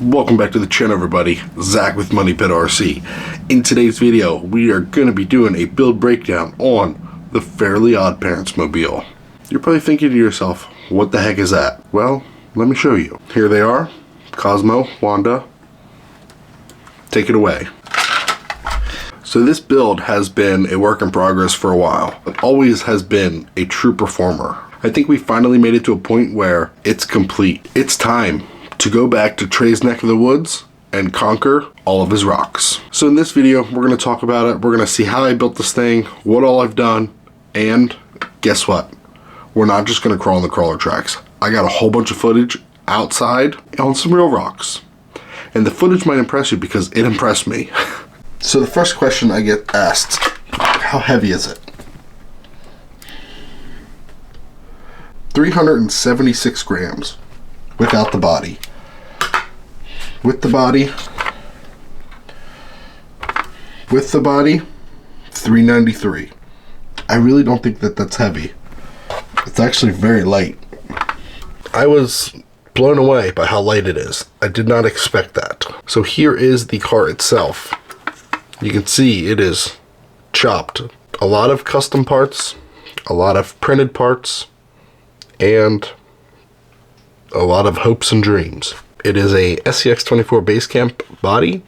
Welcome back to the channel, everybody. Zach with coopRC. In today's video, we are going to be doing a build breakdown on the Fairly Odd Parents mobile. You're probably thinking to yourself, what the heck is that? Well, let me show you. Here they are. Cosmo, Wanda. Take it away. So this build has been a work in progress for a while, but always has been a true performer. I think we finally made it to a point where it's complete. It's time to go back to Trey's neck of the woods and conquer all of his rocks. So in this video, we're going to talk about it. We're going to see how I built this thing, what all I've done, and guess what? We're not just going to crawl on the crawler tracks. I got a whole bunch of footage outside on some real rocks. And the footage might impress you because it impressed me. So the first question I get asked, how heavy is it? 376 grams without the body. With the body, 393. I really don't think that that's heavy. It's actually very light. I was blown away by how light it is. I did not expect that. So here is the car itself. You can see it is chopped. A lot of custom parts, a lot of printed parts, and a lot of hopes and dreams. It is a SCX24 Basecamp body,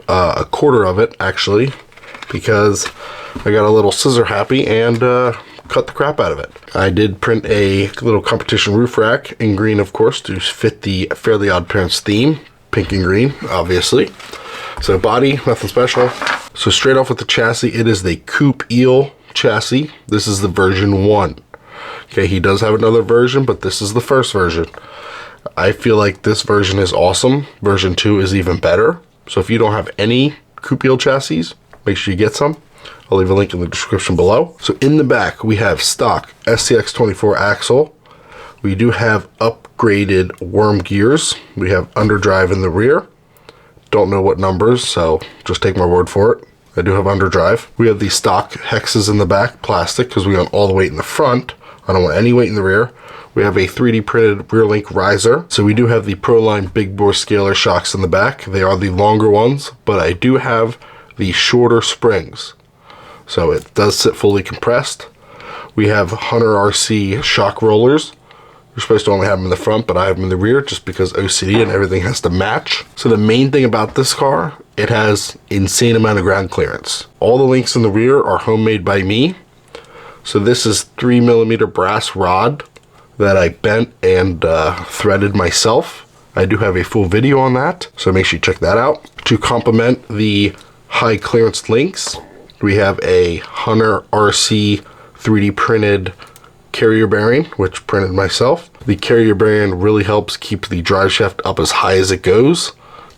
a quarter of it actually, because I got a little scissor happy and cut the crap out of it. I did print a little competition roof rack in green, of course, to fit the Fairly Odd Parents theme, pink and green, obviously. So body, nothing special. So straight off with the chassis, it is the Coop Eel chassis. This is the version 1. Okay, he does have another version, but this is the first version. I feel like this version is awesome. Version 2 is even better. So if you don't have any Coop Eel chassis, make sure you get some. I'll leave a link in the description below. So in the back, we have stock SCX24 axle. We do have upgraded worm gears. We have underdrive in the rear. Don't know what numbers, so just take my word for it. I do have underdrive. We have the stock hexes in the back, plastic, because we want all the weight in the front. I don't want any weight in the rear. We have a 3D printed rear link riser. So we do have the Proline big bore scalar shocks in the back. They are the longer ones, but I do have the shorter springs. So it does sit fully compressed. We have coopRC shock rollers. You're supposed to only have them in the front, but I have them in the rear just because OCD and everything has to match. So the main thing about this car, it has insane amount of ground clearance. All the links in the rear are homemade by me. So this is 3mm brass rod that I bent and threaded myself. I do have a full video on that, so make sure you check that out. To complement the high clearance links, we have a coopRC 3D printed carrier bearing, which printed myself. The carrier bearing really helps keep the drive shaft up as high as it goes,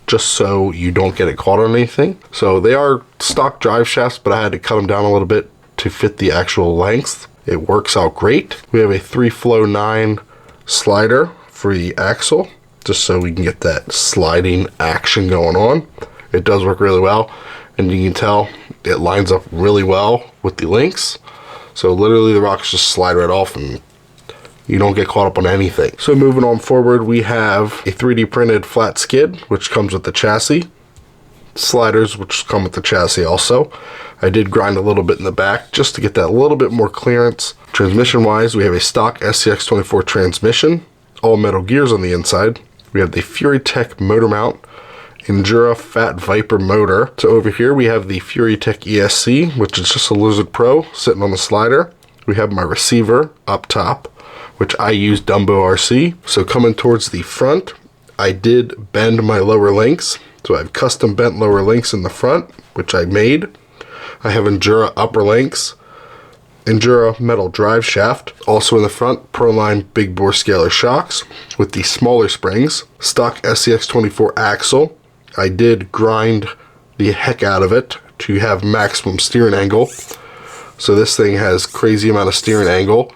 just so you don't get it caught on anything. So they are stock drive shafts, but I had to cut them down a little bit to fit the actual length. It works out great. We have a 3-flow 9 slider for the axle, just so we can get that sliding action going on. It does work really well, and you can tell it lines up really well with the links. So literally the rocks just slide right off and you don't get caught up on anything. So moving on forward, we have a 3D printed flat skid, which comes with the chassis. Sliders, which come with the chassis also. I did grind a little bit in the back just to get that little bit more clearance. Transmission wise, we have a stock SCX24 transmission, all metal gears on the inside. We have the FuriTech motor mount, Endura Fat Viper motor. So over here we have the FuriTech ESC, which is just a Lizard Pro sitting on the slider. We have my receiver up top, which I use coopRC. So coming towards the front, I did bend my lower links. So I have custom bent lower links in the front, which I made. I have Endura upper links, Endura metal drive shaft. Also in the front, Proline big bore scalar shocks with the smaller springs. Stock SCX24 axle. I did grind the heck out of it to have maximum steering angle. So this thing has crazy amount of steering angle.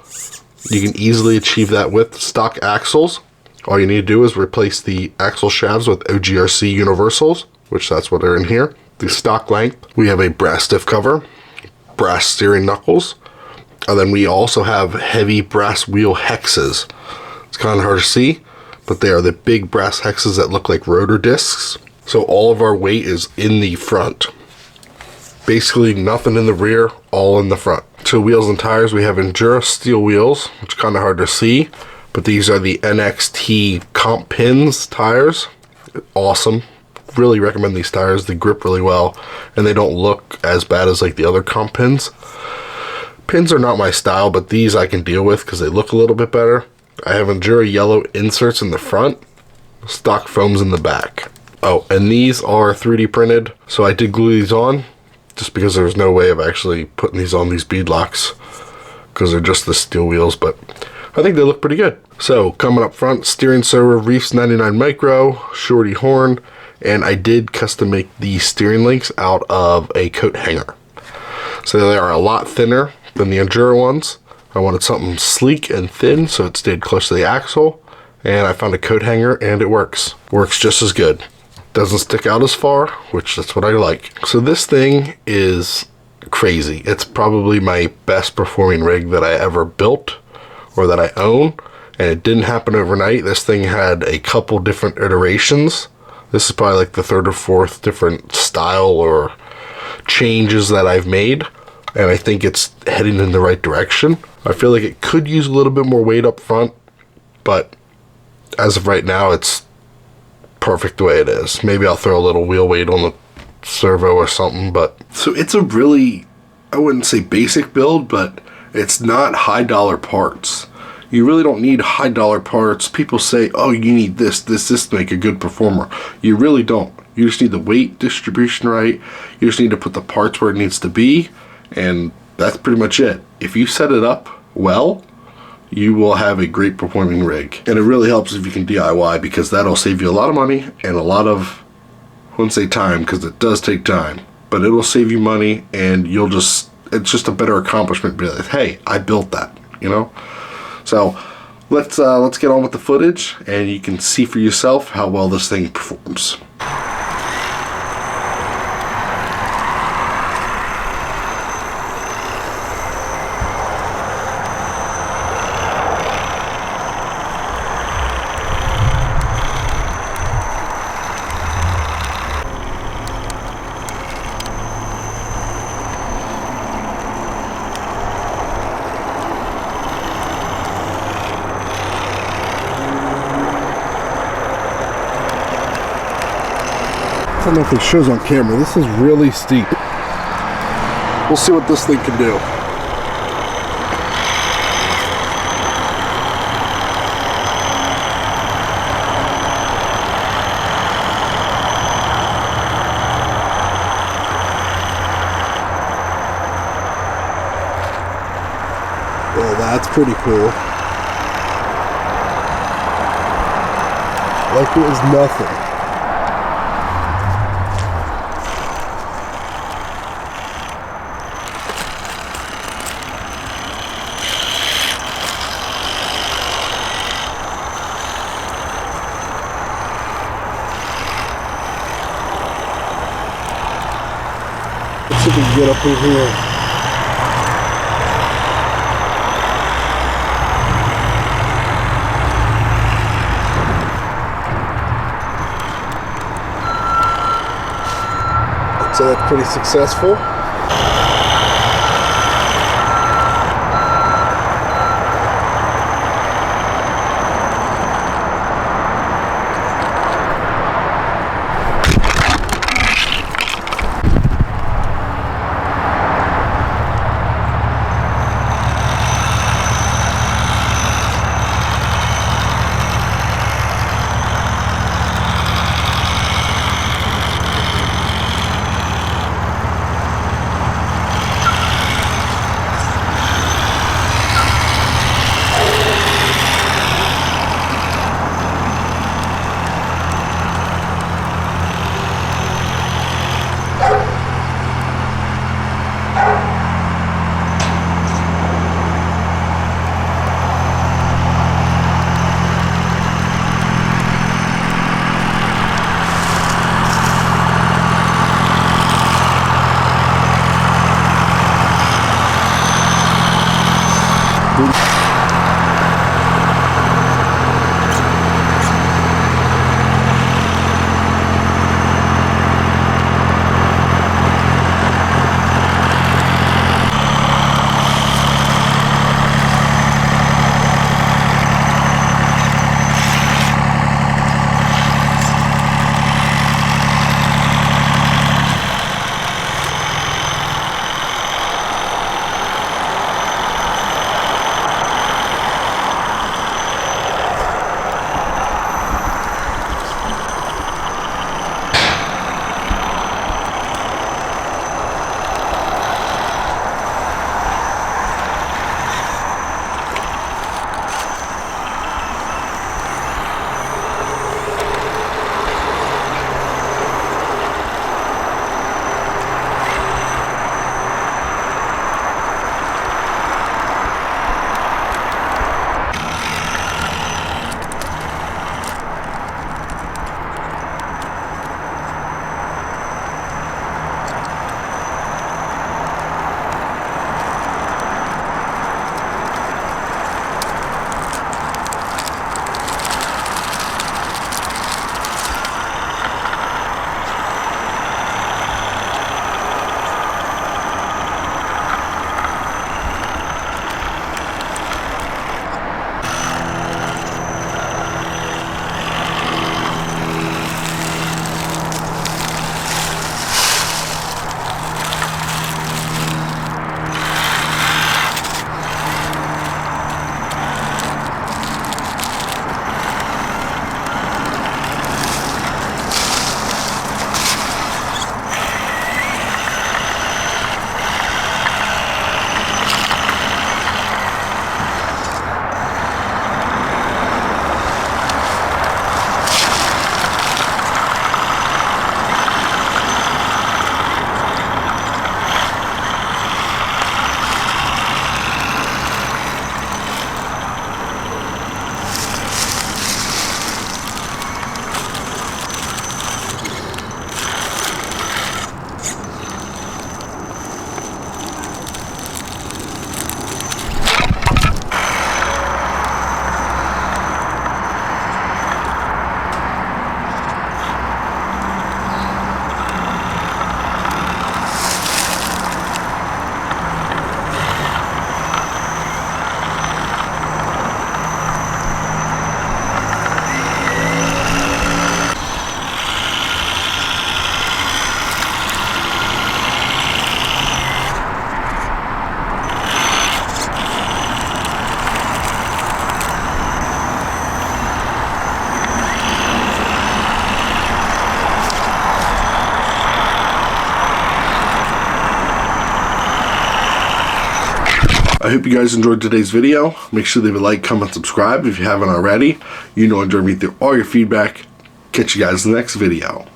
You can easily achieve that with stock axles. All you need to do is replace the axle shafts with OGRC universals, which that's what are in here. The stock length, we have a brass stiff cover, brass steering knuckles, and then we also have heavy brass wheel hexes. It's kind of hard to see, but they are the big brass hexes that look like rotor discs. So all of our weight is in the front. Basically nothing in the rear, all in the front. So wheels and tires, we have Endura steel wheels, which is kind of hard to see, but these are the NXT comp pins tires. Awesome. Really recommend these tires. They grip really well, and they don't look as bad as like the other comp pins. Pins are not my style, but these I can deal with because they look a little bit better. I have Endura yellow inserts in the front, stock foams in the back. Oh, and these are 3D printed, so I did glue these on just because there's no way of actually putting these on these bead locks because they're just the steel wheels, but I think they look pretty good. So coming up front, steering servo Reefs 99 micro, shorty horn, and I did custom make the steering links out of a coat hanger. So they are a lot thinner than the Endura ones. I wanted something sleek and thin so it stayed close to the axle, and I found a coat hanger and it works. Works just as good. Doesn't stick out as far, which that's what I like. So this thing is crazy. It's probably my best performing rig that I ever built or that I own, and it didn't happen overnight. This thing had a couple different iterations. This is probably like the third or fourth different style or changes that I've made, and I think it's heading in the right direction. I feel like it could use a little bit more weight up front, but as of right now, it's perfect the way it is. Maybe I'll throw a little wheel weight on the servo or something, but so it's a really, I wouldn't say basic build, but it's not high dollar parts. You really don't need high dollar parts. People say, oh, you need this to make a good performer. You really don't. You just need the weight distribution right. You just need to put the parts where it needs to be, and that's pretty much it. If you set it up well, you will have a great performing rig. And it really helps if you can DIY, because that'll save you a lot of money and a lot of, I wouldn't say time, because it does take time, but it will save you money, and you'll just, it's just a better accomplishment. Be like, hey, I built that, you know? So let's get on with the footage, and you can see for yourself how well this thing performs. I don't know if it shows on camera. This is really steep. We'll see what this thing can do. Well, that's pretty cool. Like it was nothing. Let's see if we can get up in here. So that's pretty successful. I hope you guys enjoyed today's video. Make sure to leave a like, comment, subscribe if you haven't already. You know I enjoy reading through all your feedback. Catch you guys in the next video.